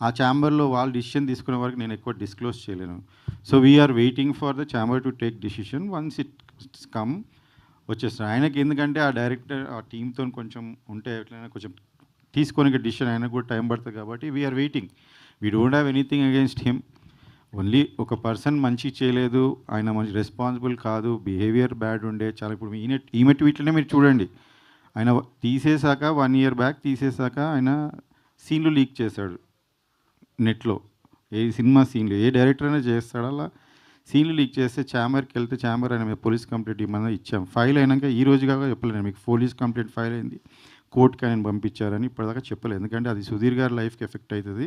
ఆ ఛాంబర్‌లో వాళ్ళు డెసిషన్ తీసుకునే వరకు నేను ఎక్కువ డిస్క్లోజ్ చేయలేను. So, we're waiting for the chamber to take decision. Once it's come వచ్చేస్తాడు. ఆయనకి ఎందుకంటే ఆ డైరెక్టర్ ఆ టీమ్‌తోని కొంచెం ఉంటే ఎట్లైనా కొంచెం తీసుకోనికి డెసిషన్ ఆయనకు కూడా టైం పడతది కాబట్టి we're waiting. We don't have anything against him. Only ఒక పర్సన్ మంచిగా చేయలేదు, ఆయన మంచి రెస్పాన్సిబుల్ కాదు, బిహేవియర్ బ్యాడ్ ఉండే చాలా ఇప్పుడు ఈమె ట్వీట్‌లోనే మీరు చూడండి. ఆయన తీసేసాక 1 ఇయర్ బ్యాక్ తీసేసాక ఆయన సీన్‌లు లీక్ చేశాడు నెట్‌లో. ఏ సినిమా సీన్‌లు ఏ డైరెక్టర్ అయినా చేస్తాడు అలా. సీన్‌లు లీక్ చేస్తే ఛాంబర్‌కెళ్తే ఛాంబర్ ఆయన మీద పోలీస్ కంప్లెయింట్ ఇమ్మని ఇచ్చాం. ఫైల్ అయినాక ఈ రోజు కాక చెప్పలేదు మీకు పోలీస్ కంప్లెయింట్ ఫైల్ అయింది. కోర్ట్‌కి ఆయనను పంపించారని ఇప్పటిదాకా చెప్పలేదు. ఎందుకంటే అది సుధీర్ గారి లైఫ్‌కి ఎఫెక్ట్ అయితది.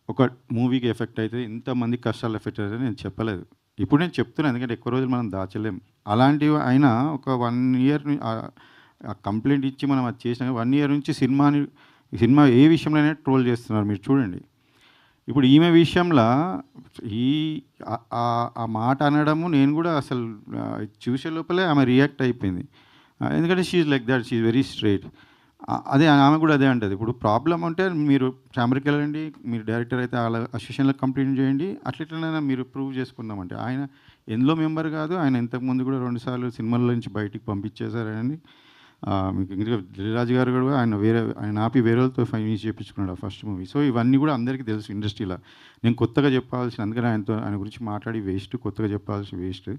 ఒక మూవీకి ఎఫెక్ట్ అయితే ఇంతమంది కష్టాలు ఎఫెక్ట్ అవుతాయని నేను చెప్పలేదు. ఇప్పుడు నేను చెప్తున్నాను ఎందుకంటే ఎక్కువ రోజులు మనం దాచలేం. అలాంటివి అయినా ఒక 1 ఇయర్ ఆ కంప్లెయింట్ ఇచ్చి మనం అది చేసినా 1 ఇయర్ నుంచి సినిమా ఏ విషయంలోనే ట్రోల్ చేస్తున్నారు మీరు చూడండి. ఇప్పుడు ఈమె విషయంలో ఈ ఆ మాట అనడము నేను కూడా అసలు చూసే లోపలే ఆమె రియాక్ట్ అయిపోయింది. ఎందుకంటే she is like that. She is very straight. అదే ఆమె కూడా అదే అంటది. ఇప్పుడు ప్రాబ్లమ్ ఉంటే మీరు ఛాంబర్‌కి వెళ్ళండి. మీరు డైరెక్టర్ అయితే ఆళ్ళ అసోసియేషన్‌లో కంప్లెయింట్ చేయండి. ఎట్లైనా మీరు ప్రూవ్ చేసుకుందామంటే ఆయన ఎందులో మెంబర్ కాదు. ఆయన ఇంతకుముందు కూడా 2 సార్లు సినిమాల్లో నుంచి బయటికి పంపించేశారని మీకు ఇంకా దిల్‌రాజు గారు కూడా ఆయన ఆపి వేరేళ్ళతో ఫైనాన్స్ చేపించుకున్నాడు ఆ ఫస్ట్ మూవీ. సో, ఇవన్నీ కూడా అందరికీ తెలుసు ఇండస్ట్రీలో. నేను కొత్తగా చెప్పాల్సిన అందుకని ఆయన గురించి మాట్లాడి వేస్ట్. కొత్తగా చెప్పాల్సిన వేస్ట్.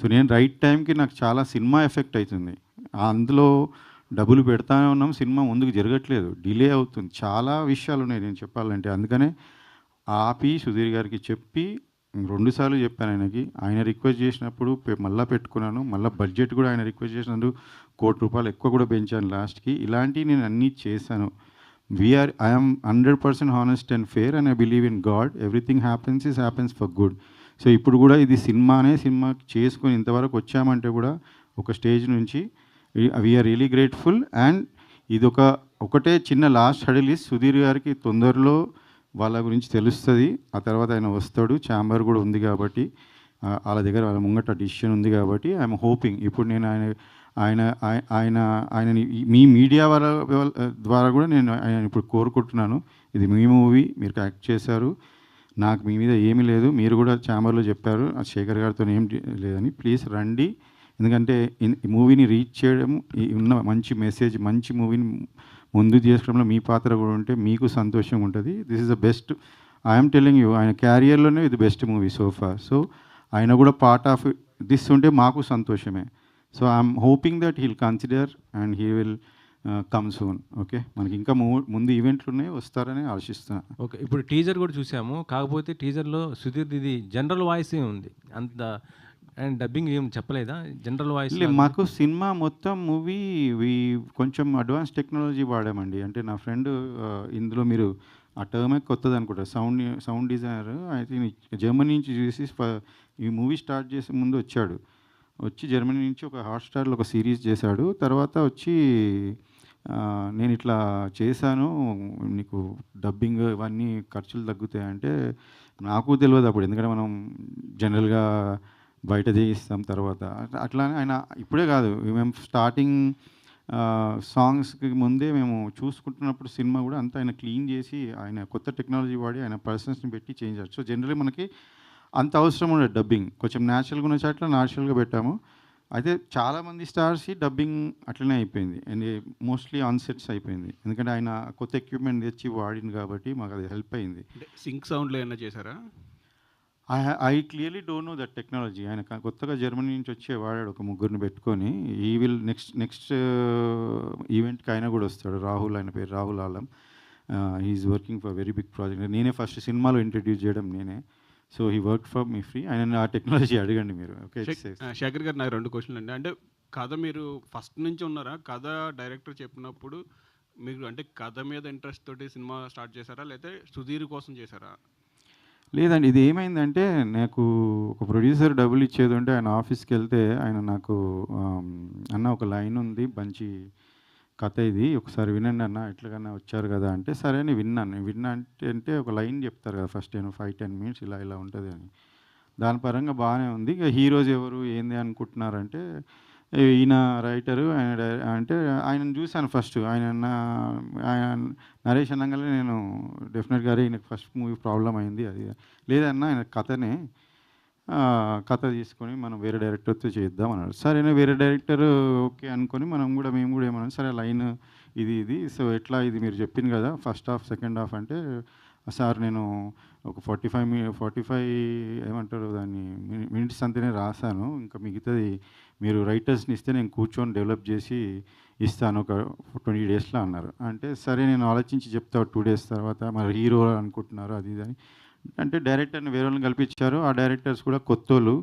సో, నేను రైట్ టైంకి నాకు చాలా సినిమా ఎఫెక్ట్ అయితుంది. అందులో డబ్బులు పెడతానే ఉన్నాం. సినిమా ముందుకు జరగట్లేదు. డిలే అవుతుంది. చాలా విషయాలున్నాయి నేను చెప్పాలంటే. అందుకనే ఆపి సుధీర్ గారికి చెప్పి 2 సార్లు చెప్పాను ఆయనకి. ఆయన రిక్వెస్ట్ చేసినప్పుడు మళ్ళా పెట్టుకున్నాను. మళ్ళా బడ్జెట్ కూడా ఆయన రిక్వెస్ట్ చేసినందుకు ₹1,00,00,000 ఎక్కువ కూడా పెంచాను లాస్ట్‌కి. ఇలాంటివి నేను అన్నీ చేశాను. I am 100% honest and fair and I believe in God. Everything happens for good. So, ఇప్పుడు కూడా ఇది సినిమా చేసుకొని ఇంతవరకు వచ్చామంటే కూడా ఒక స్టేజ్ నుంచి వీఆర్ రియలీ గ్రేట్‌ఫుల్ అండ్ ఇదొక ఒకటే చిన్న లాస్ట్ హర్డిల్ సుధీర్ గారికి తొందరలో వాళ్ళ గురించి తెలుస్తది. ఆ తర్వాత ఆయన వస్తాడు. ఛాంబర్ కూడా ఉంది కాబట్టి ఆళ్ళ దగ్గర వాళ్ళ ముంగట డిసిషన్ ఉంది కాబట్టి ఐయామ్ హోపింగ్ ఇప్పుడు నేను ఆయన ఆయ ఆయన ఆయనని మీ మీడియా ద్వారా కూడా నేను ఆయనని ఇప్పుడు కోరుకుంటున్నాను. ఇది మీ మూవీ. మీరు యాక్ట్ చేశారు. నాకు మీ మీద ఏమీ లేదు. మీరు కూడా ఛాంబర్‌లో చెప్పారు. శేఖర్ గారితోని ఏం లేదని. ప్లీజ్ రండి. ఎందుకంటే ఈ మూవీని రీచ్ చేయడం ఉన్న మంచి మెసేజ్ మంచి మూవీని ముందుకు తీసుకురావడంలో మీ పాత్ర కూడా ఉంటే మీకు సంతోషంగా ఉంటుంది. This is the best. I'm telling you ఆయన క్యారియర్‌లోనే ఇది best movie so far. So, ఆయన కూడా పార్ట్ ఆఫ్ దిస్ ఉంటే మాకు సంతోషమే. So, I'm hoping that he'll consider and he will come soon. Okay. మనకి ఇంకా ముందు ఈవెంట్లు ఉన్నాయి. వస్తారని ఆశిస్తున్నాను. ఓకే. ఇప్పుడు టీజర్ కూడా చూసాము. కాకపోతే టీజర్‌లో సుధీర్‌ది జనరల్ వాయిసే ఉంది. అంత అండ్ డబ్బింగ్ ఏం చెప్పలేదా? జనరల్ వాయిస్ మాకు సినిమా మొత్తం మూవీ కొంచెం అడ్వాన్స్ టెక్నాలజీ వాడామండి. అంటే నా ఫ్రెండ్ ఇందులో మీరు ఆ టర్మే కొత్తదనుకుంటా. Sound designer I think Germany నుంచి చూసి ఈ మూవీ స్టార్ట్ చేసే ముందు వచ్చాడు. వచ్చి జర్మనీ నుంచి ఒక హాట్‌స్టార్‌లో ఒక సీరీస్ చేశాడు. తర్వాత వచ్చి నేను ఇట్లా చేశాను. నీకు డబ్బింగ్ ఇవన్నీ ఖర్చులు తగ్గుతాయంటే నాకు తెలవదు అప్పుడు. ఎందుకంటే మనం జనరల్‌గా బయట చేయిస్తాం తర్వాత. అట్లానే ఆయన ఇప్పుడే కాదు మేము స్టార్టింగ్ సాంగ్స్‌కి ముందే మేము చూసుకుంటున్నప్పుడు సినిమా కూడా అంతా ఆయన క్లీన్ చేసి ఆయన కొత్త టెక్నాలజీ వాడి ఆయన పర్సన్స్‌ని పెట్టి చేంజ్ చేశారు. సో, జనరల్లీ మనకి అంత అవసరం ఉండదు డబ్బింగ్. కొంచెం న్యాచురల్‌గా ఉన్న చోట్ల న్యాచురల్‌గా పెట్టాము. అయితే చాలామంది స్టార్స్‌కి డబ్బింగ్ అట్లనే అయిపోయింది. అండ్ మోస్ట్‌లీ ఆన్ సెట్స్ అయిపోయింది. ఎందుకంటే ఆయన కొత్త ఎక్విప్‌మెంట్ తెచ్చి వాడింది కాబట్టి మాకు అది హెల్ప్ అయింది. అంటే సింక్ సౌండ్‌లో ఏమన్నా చేశారా? I clearly don't know that technology. ఆయన కొత్తగా జర్మనీ నుంచి వచ్చి వాడాడు ఒక ముగ్గురిని పెట్టుకొని. ఈ విల్ నెక్స్ట్ ఈవెంట్‌కి ఆయన కూడా వస్తాడు. రాహుల్ ఆయన పేరు Rahul Alam. He is working for very big project. నేనే ఫస్ట్ సినిమాలో ఇంట్రొడ్యూస్ చేయడం నేనే. So, he worked for me free. ఆయనని ఆ టెక్నాలజీ అడగండి మీరు. ఓకే. శేఖర్ గారు నాకు 2 క్వెషన్‌లండి. అంటే కథ మీరు ఫస్ట్ నుంచి ఉన్నారా? కథ డైరెక్టర్ చెప్పినప్పుడు మీకు అంటే కథ మీద ఇంట్రెస్ట్ తోటి సినిమా స్టార్ట్ చేశారా? లేతే సుధీర్ కోసం చేశారా? లేదండి. ఇది ఏమైందంటే నాకు ఒక ప్రొడ్యూసర్ డబ్బులు ఇచ్చేది ఉంటే ఆయన ఆఫీస్‌కెళ్తే ఆయన నాకు "అన్న ఒక లైన్ ఉంది మంచి కథ ఇది. ఒకసారి వినండి అన్న ఎట్లాగన్నా వచ్చారు కదా" అంటే సరే అని విన్నాను. నేను విన్నా అంటే ఒక లైన్ చెప్తారు కదా ఫస్ట్ 5, 10 మినిట్స్ ఇలా ఉంటది అని. దాని పరంగా బాగానే ఉంది. ఇక హీరోస్ ఎవరు ఏంది అనుకుంటున్నారంటే ఈయన రైటరు ఆయన అంటే ఆయనను చూశాను ఫస్ట్. ఆయన నరేష్ అనంగానే నేను డెఫినెట్‌గా అరే! ఈయనకి ఫస్ట్ మూవీ ప్రాబ్లమ్ అయింది అది. లేదన్నా ఆయన కథనే కథ తీసుకొని మనం వేరే డైరెక్టర్‌తో చేద్దాం అన్నాడు. సరేనా వేరే డైరెక్టర్ ఓకే అనుకొని మేము కూడా ఏమన్నాం సరే లైన్ ఇది. సో ఎట్లా ఇది మీరు చెప్పింది కదా! ఫస్ట్ హాఫ్, సెకండ్ హాఫ్ అంటే సార్ నేను ఒక 45 ఏమంటారు దాన్ని మినిట్స్ అంతనే రాసాను. ఇంకా మిగతాది మీరు రైటర్స్‌ని ఇస్తే నేను కూర్చొని డెవలప్ చేసి ఇస్తాను ఒక 20 డేస్‌లో అన్నారు. అంటే సరే నేను ఆలోచించి చెప్తా 2 డేస్ తర్వాత మరి హీరో అనుకుంటున్నారు అది ఇది అని. అంటే డైరెక్టర్‌ని వేరే వాళ్ళని కల్పించారు. ఆ డైరెక్టర్స్ కూడా కొత్తోళ్ళు.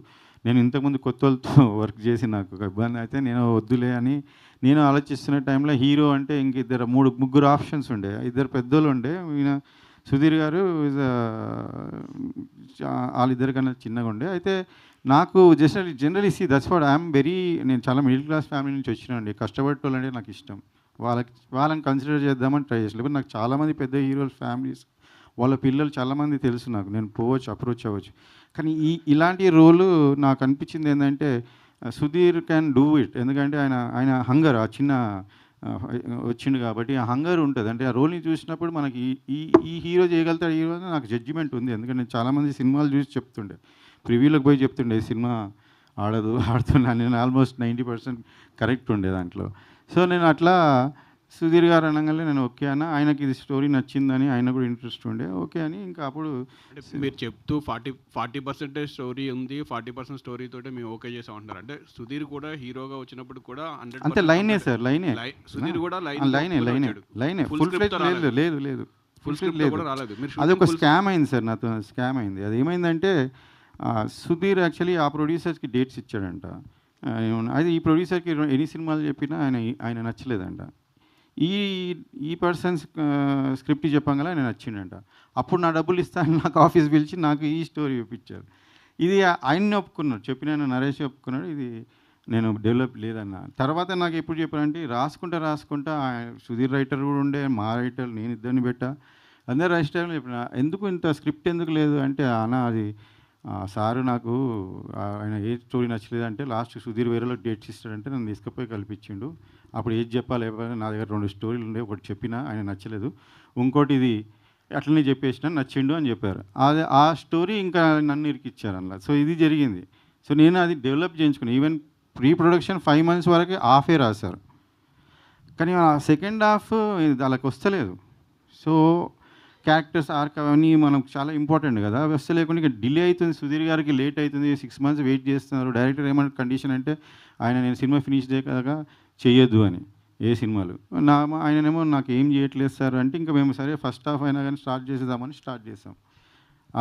నేను ఇంతకుముందు కొత్తోళ్ళతో వర్క్ చేసి నాకు ఒక ఇబ్బంది అయితే నేను వద్దులే అని నేను ఆలోచిస్తున్న టైంలో హీరో అంటే ఇంక ముగ్గురు ఆప్షన్స్ ఉండే. ఇద్దరు పెద్దోళ్ళు ఉండే. ఈయన సుధీర్ గారు ఈజ్ వాళ్ళిద్దరికన్నా చిన్నగా ఉండే. అయితే నాకు generally that's what I'm very నేను చాలా మిడిల్ క్లాస్ ఫ్యామిలీ నుంచి వచ్చినానండి. కష్టపడేటోళ్ళంటే నాకు ఇష్టం. వాళ్ళని కన్సిడర్ చేద్దామని ట్రై చేసి లేకపోతే నాకు చాలామంది పెద్ద హీరోల ఫ్యామిలీస్ వాళ్ళ పిల్లలు చాలామంది తెలుసు నాకు. నేను పోవచ్చు, అప్రోచ్ అవ్వచ్చు. కానీ ఇలాంటి రోలు నాకు అనిపించింది ఏంటంటే సుధీర్ క్యాన్ డూ ఇట్. ఎందుకంటే ఆయన హంగర్ ఆ చిన్న వచ్చిండు కాబట్టి ఆ హంగర్ ఉంటుంది. అంటే ఆ రోల్ని చూసినప్పుడు మనకి ఈ ఈ హీరో చేయగలుగుతాడు హీరో అని నాకు జడ్జిమెంట్ ఉంది. ఎందుకంటే నేను చాలామంది సినిమాలు చూసి చెప్తుండే, ప్రివ్యూలకు పోయి చెప్తుండే ఈ సినిమా ఆడుతున్నాను నేను ఆల్మోస్ట్ 90% కరెక్ట్ ఉండే దాంట్లో. సో నేను అట్లా సుధీర్ గారు అనగానే నేను ఓకే అన్న. ఆయనకి ఇది స్టోరీ నచ్చిందని ఆయన కూడా ఇంట్రెస్ట్ ఉండే ఓకే అని ఇంకా అప్పుడు అంటే మీరు చెప్తూ 40% స్టోరీ ఉంది, 40% స్టోరీ తోటే మేము ఓకే చేసాం అంటున్నారు. అంటే సుధీర్ కూడా హీరోగా వచ్చినప్పుడు కూడా అంతే లైనే సార్ లైనే సుధీర్ కూడా లైనే ఫుల్ ఫ్లెడ్జ్ లేదు ఫుల్ స్క్రిప్ట్ కూడా రాలేదు. అది ఒక స్కామ్ అయింది సార్, నాతో స్కామ్ అయింది. అది ఏమైందంటే సుధీర్ యాక్చువల్లీ ఆ ప్రొడ్యూసర్స్కి డేట్స్ ఇచ్చాడంట. అది ఈ ప్రొడ్యూసర్కి ఎన్ని సినిమాలు చెప్పినా ఆయన నచ్చలేదంట. ఈ పర్సన్స్ స్క్రిప్ట్ చెప్పంగానే ఆయన నచ్చిండంట. అప్పుడు నా డబ్బులు ఇస్తాను నాకు ఆఫీస్ పిలిచి నాకు ఈ స్టోరీ చూపించారు. ఇది ఆయన్ని ఒప్పుకున్నాడు, చెప్పిన నరేష్ ఒప్పుకున్నాడు. ఇది నేను డెవలప్ లేదన్న. తర్వాత నాకు ఎప్పుడు చెప్పారంటే రాసుకుంటా సుధీర్ రైటర్ కూడా ఉండే, మా రైటర్ నేను ఇద్దరిని పెట్టా, అందరు రైటర్ చెప్పిన ఎందుకు ఇంత స్క్రిప్ట్ ఎందుకు లేదు అంటే అన్న అది సారు నాకు ఆయన ఏ స్టోరీ నచ్చలేదంటే లాస్ట్ సుధీర్ వేరేలో డేట్స్ ఇస్తాడంటే నన్ను తీసుకుపోయి కల్పించిండు. అప్పుడు ఏది చెప్పాలి నా దగ్గర 2 స్టోరీలు ఉండే, ఒకటి చెప్పినా ఆయన నచ్చలేదు, ఇంకోటి ఇది అట్లనే చెప్పేసిన నచ్చిండు అని చెప్పారు. ఆ స్టోరీ ఇంకా నన్ను ఇరికిచ్చారు అలా. సో ఇది జరిగింది. సో నేను అది డెవలప్ చేయించుకున్నాను. ఈవెన్ ప్రీ ప్రొడక్షన్ 5 months వరకు హాఫే రాశారు. కానీ ఆ సెకండ్ హాఫ్ వాళ్ళకి వస్తలేదు. సో క్యారెక్టర్స్ ఆర్క్ అవన్నీ మనకు చాలా ఇంపార్టెంట్ కదా, అవి వస్తే లేకుండా ఇక డిలే అవుతుంది. సుధీర్ గారికి లేట్ అవుతుంది, 6 months వెయిట్ చేస్తున్నారు. డైరెక్టర్ ఏమైనా కండిషన్ అంటే నేను సినిమా ఫినిష్ చేయగా చేయొద్దు అని ఏ సినిమాలు ఆయననేమో నాకు ఏం చేయట్లేదు సార్ అంటే ఇంకా మేము సరే ఫస్ట్ హాఫ్ అయినా కానీ స్టార్ట్ చేసాం.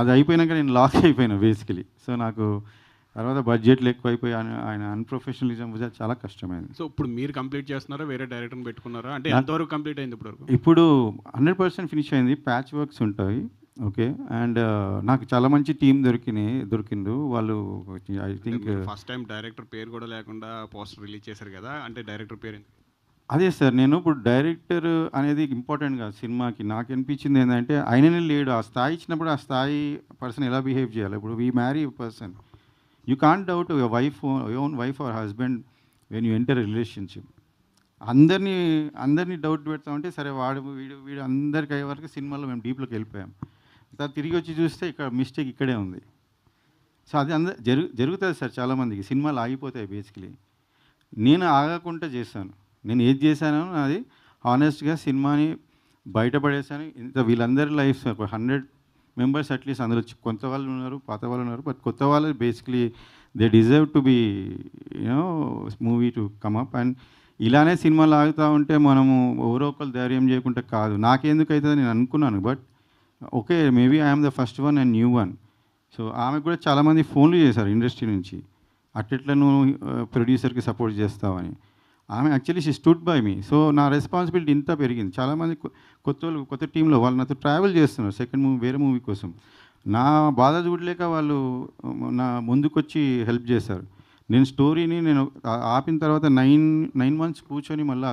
అది అయిపోయినాక నేను లాక్ అయిపోయినా బేసికలీ. సో నాకు తర్వాత బడ్జెట్లు ఎక్కువైపోయి ఆయన అన్ప్రొఫెషనలిజం చాలా కష్టమైంది. సో ఇప్పుడు మీరు కంప్లీట్ చేస్తున్నారా, వేరే డైరెక్టర్ని పెట్టుకున్నారా? అంటే ఎంతవరకు కంప్లీట్ అయింది ఇప్పుడు 100% ఫినిష్ అయింది. ప్యాచ్ వర్క్స్ ఉంటాయి ఓకే. అండ్ నాకు చాలా మంచి టీం దొరికిండు. వాళ్ళు I think first time director పేరు కూడా లేకుండా పోస్టర్ రిలీజ్ చేశారు కదా, అంటే డైరెక్టర్ పేరు అదే సార్. నేను ఇప్పుడు డైరెక్టర్ అనేది ఇంపార్టెంట్ కాదు సినిమాకి. నాకు అనిపించింది ఏంటంటే ఆయననే లేడు. ఆ స్థాయి ఇచ్చినప్పుడు ఆ స్థాయి పర్సన్ ఎలా బిహేవ్ చేయాలి. ఇప్పుడు we marry person, you can't doubt your own wife or husband when you enter relationship. అందరినీ డౌట్ పెడతామంటే సరే వీడు అందరికి అయ్యే వరకు సినిమాలో మేము డీప్లోకి వెళ్ళిపోయాం. తర్వాత తిరిగి వచ్చి చూస్తే ఇక్కడ మిస్టేక్ ఇక్కడే ఉంది. సో అది జరుగుతుంది సార్ చాలామందికి. సినిమాలు ఆగిపోతాయి బేసికలీ. నేను ఆగకుండా చేశాను. నేను ఏది చేశానో అది హానెస్ట్గా సినిమాని బయటపడేశాను. వీళ్ళందరి లైఫ్ 100 members అట్లీస్ట్ అందులో కొంత వాళ్ళు ఉన్నారు, పాత వాళ్ళు ఉన్నారు. బట్ కొత్త వాళ్ళు basically they deserve to be movie to come up. And ఇలానే సినిమాలు ఆగుతూ ఉంటే మనము ఎవరో ఒకరు ధైర్యం చేయకుండా కాదు. నాకెందుకు అవుతుందని నేను అనుకున్నాను. But okay maybe I'm the first one and new one. So ఆమెకు కూడా చాలామంది ఫోన్లు చేశారు ఇండస్ట్రీ నుంచి, అట్లా నువ్వు ప్రొడ్యూసర్కి సపోర్ట్ చేస్తావని. ఆమె actually she stood by me. So నా రెస్పాన్సిబిలిటీ ఇంత పెరిగింది. చాలామంది కొత్త టీంలో వాళ్ళు నాతో ట్రావెల్ చేస్తున్నారు సెకండ్ మూవీ వేరే మూవీ కోసం. నా బాధ చూడలేక వాళ్ళు నా ముందుకొచ్చి హెల్ప్ చేశారు. నేను స్టోరీని ఆపిన తర్వాత 9 months కూర్చొని మళ్ళీ